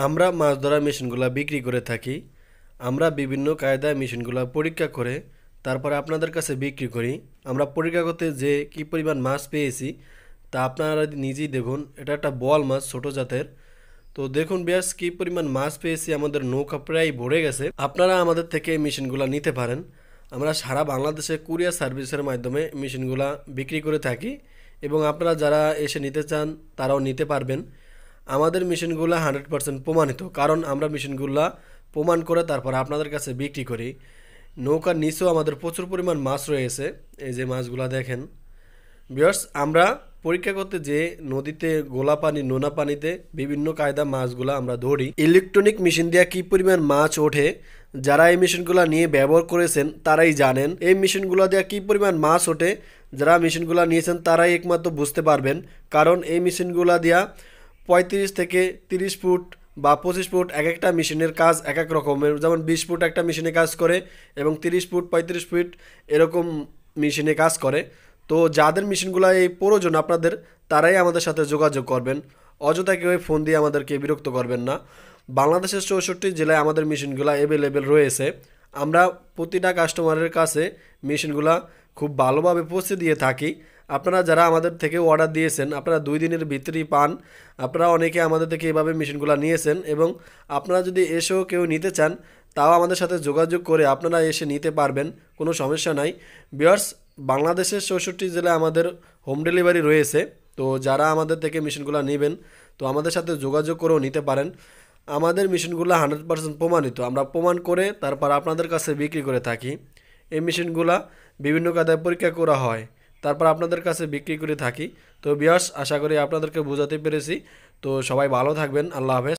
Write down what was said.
আমরা মাছ ধরা মেশিনগুলা বিক্রি করে থাকি। আমরা বিভিন্ন কায়দায় মেশিনগুলা পরীক্ষা করে তারপরে আপনাদের কাছে বিক্রি করি। আমরা পরীক্ষা করতে যে কী পরিমাণ মাছ পেয়েছি তা আপনারা নিজেই দেখুন। এটা একটা বোয়াল মাছ, ছোট জাতের। তো দেখুন বেশ কী পরিমাণ মাছ পেয়েছি, আমাদের নৌকা প্রায় ভরে গেছে। আপনারা আমাদের থেকে এই মেশিনগুলো নিতে পারেন। আমরা সারা বাংলাদেশে কুরিয়ার সার্ভিসের মাধ্যমে মেশিনগুলা বিক্রি করে থাকি এবং আপনারা যারা এসে নিতে চান তারাও নিতে পারবেন। আমাদের মেশিনগুলো 100% প্রমাণিত, কারণ আমরা মেশিনগুলো প্রমাণ করে তারপর আপনাদের কাছে বিক্রি করি। নৌকার নিচেও আমাদের প্রচুর পরিমাণ মাছ রয়েছে, এই যে মাছগুলো দেখেন। ভিউয়ার্স, আমরা পরীক্ষা করতে যে নদীতে গোলা পানি, নোনা পানিতে বিভিন্ন কায়দা মাছগুলো আমরা ধরি। ইলেকট্রনিক মেশিন দিয়ে কী পরিমাণ মাছ ওঠে, যারা এই মেশিনগুলো নিয়ে ব্যবহার করেছেন তারাই জানেন। এই মেশিনগুলো দিয়ে কী পরিমাণ মাছ ওঠে, যারা মেশিনগুলো নিয়েছেন তারাই একমাত্র বুঝতে পারবেন। কারণ এই মেশিনগুলো দিয়া 35 থেকে 30 ফুট বা 25 ফুট এক একটা মেশিনের কাজ এক এক রকমের। যেমন 20 ফুট একটা মেশিনে কাজ করে এবং 30 ফুট 35 ফুট এরকম মেশিনে কাজ করে। তো যাদের মেশিনগুলো এই প্রয়োজন আপনাদের, তারাই আমাদের সাথে যোগাযোগ করবেন। অযথা কেউ ফোন দিয়ে আমাদেরকে বিরক্ত করবেন না। বাংলাদেশের 64 জেলায় আমাদের মেশিনগুলো অ্যাভেলেবেল রয়েছে। আমরা প্রতিটা কাস্টমারের কাছে মেশিনগুলো খুব ভালোভাবে পৌঁছে দিয়ে থাকি। আপনারা যারা আমাদের থেকে অর্ডার দিয়েছেন, আপনারা 2 দিনের ভিতরেই পান। আপনারা অনেকে আমাদের থেকে এভাবে মেশিনগুলো নিয়েছেন এবং আপনারা যদি এসেও কেউ নিতে চান তাও আমাদের সাথে যোগাযোগ করে আপনারা এসে নিতে পারবেন, কোনো সমস্যা নাই। ভিউয়ার্স, বাংলাদেশের 64 জেলায় আমাদের হোম ডেলিভারি রয়েছে। তো যারা আমাদের থেকে মেশিনগুলো নেবেন তো আমাদের সাথে যোগাযোগ করেও নিতে পারেন। আমাদের মেশিনগুলো 100% প্রমাণিত, আমরা প্রমাণ করে তারপর আপনাদের কাছে বিক্রি করে থাকি। এই মেশিনগুলা বিভিন্ন কায়দায় পরীক্ষা করা হয়, তারপর আপনাদের কাছে বিক্রি করে থাকি। তো ভিউয়ার্স, আশা করি আপনাদেরকে বোঝাতে পেরেছি। তো সবাই ভালো থাকবেন। আল্লাহ হাফেজ।